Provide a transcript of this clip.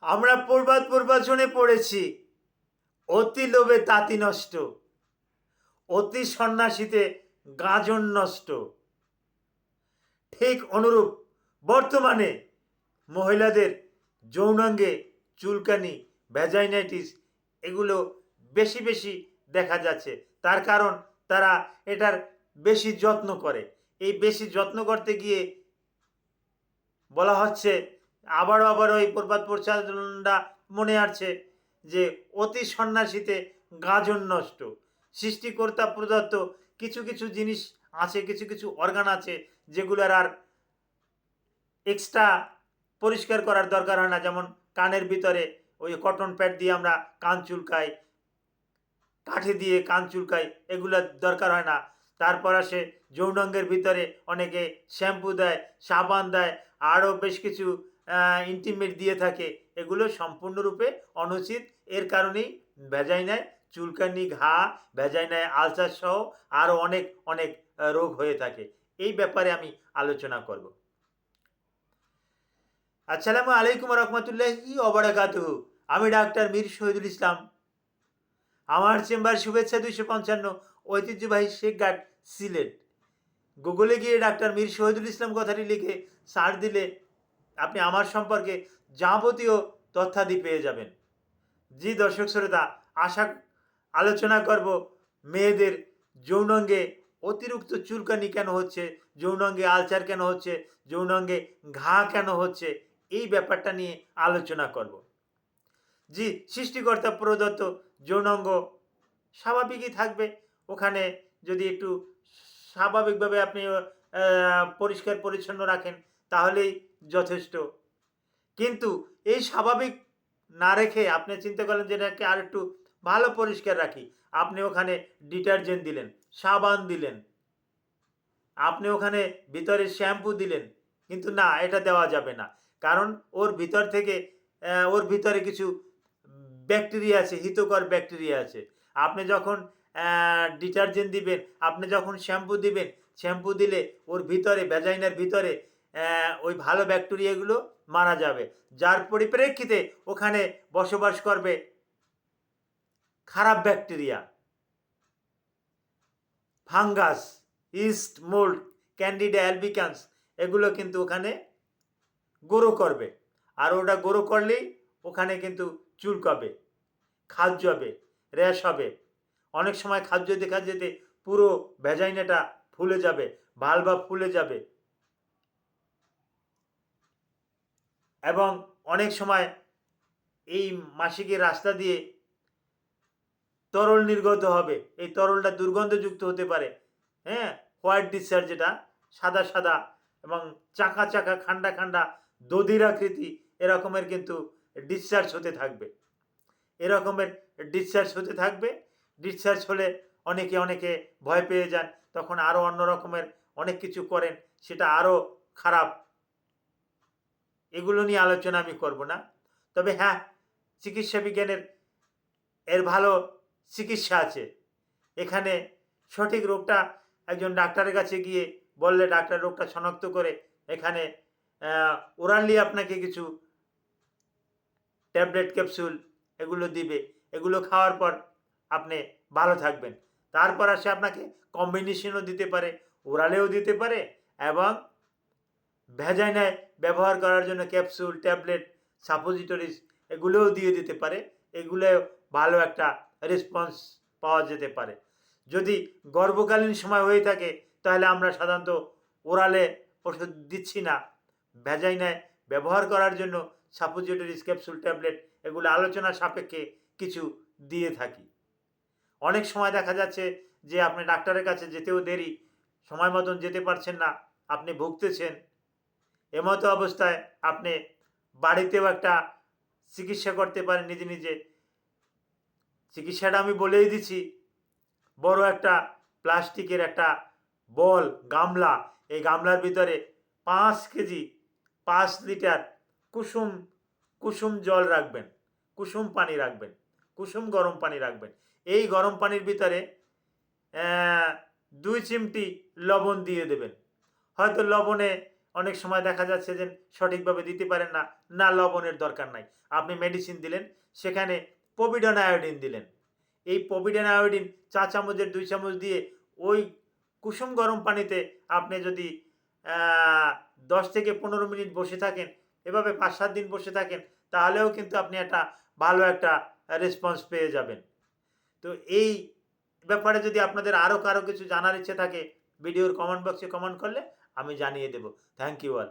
আমরা প্রবাচনে পড়েছি, অতি লোভে তাঁতি নষ্ট, অতি সন্ন্যাসীতে গাজন নষ্ট। ঠিক অনুরূপ বর্তমানে মহিলাদের যৌনাঙ্গে চুলকানি, ভ্যাজাইনাইটিস এগুলো বেশি বেশি দেখা যাচ্ছে। তার কারণ তারা এটার বেশি যত্ন করে। এই বেশি যত্ন করতে গিয়ে বলা হচ্ছে, আবার ওই প্রবাদ প্রচারণা মনে আসছে যে অতি সন্ন্যাসীতে গাজন নষ্ট। সৃষ্টিকর্তা প্রদত্ত কিছু কিছু জিনিস আছে, কিছু কিছু অর্গান আছে যেগুলোর আর এক্সট্রা পরিষ্কার করার দরকার হয় না। যেমন কানের ভিতরে ওই কটন প্যাড দিয়ে আমরা কান চুলকাই, কাঠি দিয়ে কান চুলকাই, এগুলোর দরকার হয় না। তারপর আসে যৌনাঙ্গের ভিতরে অনেকে শ্যাম্পু দেয়, সাবান দেয়, আরও বেশ কিছু ইন্টিমেট দিয়ে থাকে। এগুলো সম্পূর্ণরূপে অনুচিত। এর কারণেই ভ্যাজাইনায় চুলকানি, ঘা, ভ্যাজাইনায় আলসার সহ আরও অনেক অনেক রোগ হয়ে থাকে। এই ব্যাপারে আমি আলোচনা করব। আসসালামু আলাইকুম রহমতুল্লাহি ওবারাকাতুহু। আমি ডাক্তার মীর শহীদুল ইসলাম। আমার চেম্বার শুভেচ্ছা 255, ঐতিহ্যবাহী শেখঘাট, সিলেট। গুগলে গিয়ে ডাক্তার মীর শহীদুল ইসলাম কথাটি লিখে সার্চ দিলে আপনি আমার সম্পর্কে যাবতীয় তথ্যাদি পেয়ে যাবেন। জি দর্শক শ্রোতা, আলোচনা করব মেয়েদের যৌনাঙ্গে অতিরিক্ত চুলকানি কেন হচ্ছে, যৌনাঙ্গে আলসার কেন হচ্ছে, যৌনাঙ্গে ঘা কেন হচ্ছে, এই ব্যাপারটা নিয়ে আলোচনা করব। জি, সৃষ্টিকর্তা প্রদত্ত যৌনাঙ্গ স্বাভাবিকই থাকবে। ওখানে যদি একটু স্বাভাবিকভাবে আপনি পরিষ্কার পরিচ্ছন্ন রাখেন তাহলেই যথেষ্ট। কিন্তু এই স্বাভাবিক না রেখে আপনি চিন্তা করলেন যে এটাকে আর একটু ভালো পরিষ্কার রাখি, আপনি ওখানে ডিটারজেন্ট দিলেন, সাবান দিলেন, আপনি ওখানে ভিতরে শ্যাম্পু দিলেন, কিন্তু না, এটা দেওয়া যাবে না। কারণ ওর ভিতরে কিছু ব্যাকটেরিয়া আছে, হিতকর ব্যাকটেরিয়া আছে। আপনি যখন ডিটারজেন্ট দিবেন, আপনি যখন শ্যাম্পু দিবেন, শ্যাম্পু দিলে ওর ভিতরে, ভ্যাজাইনার ভিতরে ওই ভালো ব্যাকটেরিয়াগুলো মারা যাবে, যার পরিপ্রেক্ষিতে ওখানে বসবাস করবে খারাপ bacteria, fungus, east, mould, candida albicans, এগুলো কিন্তু ওখানে গ্রো করবে। আর ওটা গ্রো করলেই ওখানে কিন্তু চুলকাবে, খাদ্যাবে, র্যাশ হবে। অনেক সময় খাদ্য দেখা যেতে পুরো ভ্যাজাইনাটা ফুলে যাবে, ভালভা ফুলে যাবে। এবং অনেক সময় এই মাসিকের রাস্তা দিয়ে তরল নির্গত হবে। এই তরলটা দুর্গন্ধযুক্ত হতে পারে। হ্যাঁ, হোয়াইট ডিসচার্জ, যেটা সাদা সাদা এবং চাকা চাকা, খান্ডা খান্ডা, দধির আকৃতি, এরকমের কিন্তু ডিসচার্জ হতে থাকবে। এরকমের ডিসচার্জ হতে থাকবে। ডিসচার্জ হলে অনেকে ভয় পেয়ে যান, তখন আরও অন্য রকমের অনেক কিছু করেন, সেটা আরও খারাপ। এগুলো নিয়ে আলোচনা আমি করব না। তবে হ্যাঁ, চিকিৎসা বিজ্ঞানের ভালো চিকিৎসা আছে। এখানে সঠিক রোগটা একজন ডাক্তারের কাছে গিয়ে বললে ডাক্তার রোগটা শনাক্ত করে এখানে ওরালি আপনাকে কিছু ট্যাবলেট, ক্যাপসুল এগুলো দিবে। এগুলো খাওয়ার পর আপনি ভালো থাকবেন। তারপর আসে আপনাকে কম্বিনেশনও দিতে পারে, ওরালেও দিতে পারে, এবং ভ্যাজাইনায় ব্যবহার করার জন্য ক্যাপসুল, ট্যাবলেট, সাপোজিটরিজ এগুলোও দিয়ে দিতে পারে। এগুলো ভালো একটা রেসপন্স পাওয়া যেতে পারে। যদি গর্ভকালীন সময় হয়ে থাকে তাহলে আমরা সাধারণত ওরালে ওষুধ দিচ্ছি না, ভ্যাজাইনায় ব্যবহার করার জন্য সাপোজিটরিজ, ক্যাপসুল, ট্যাবলেট এগুলো আলোচনা সাপেক্ষে কিছু দিয়ে থাকি। অনেক সময় দেখা যাচ্ছে যে আপনি ডাক্তারের কাছে যেতেও দেরি, সময় মতন যেতে পারছেন না, আপনি ভুগতেছেন। এমতো অবস্থায় আপনি বাড়িতেও একটা চিকিৎসা করতে পারেন নিজে নিজে। চিকিৎসাটা আমি বলেই দিচ্ছি। বড় একটা প্লাস্টিকের একটা বল, গামলা, এই গামলার ভিতরে 5 কেজি, 5 লিটার কুসুম কুসুম জল রাখবেন, কুসুম পানি রাখবেন, কুসুম গরম পানি রাখবেন। এই গরম পানির ভিতরে 2 চিমটি লবণ দিয়ে দেবেন। হয়তো লবণে অনেক সময় দেখা যাচ্ছে যে সঠিকভাবে দিতে পারেন না, না লবণের দরকার নাই, আপনি মেডিসিন দিলেন, সেখানে পভিডন আয়োডিন দিলেন। এই পভিডন আয়োডিন 4 চামচের 2 চামচ দিয়ে ওই কুসুম গরম পানিতে আপনি যদি 10 থেকে 15 মিনিট বসে থাকেন, এভাবে 5-7 দিন বসে থাকেন, তাহলেও কিন্তু আপনি একটা ভালো একটা রেসপন্স পেয়ে যাবেন। তো এই ব্যাপারে যদি আপনাদের আরও কারো কিছু জানার ইচ্ছে থাকে, ভিডিওর কমেন্ট বক্সে কমেন্ট করলে আমি জানিয়ে দেব। Thank you all.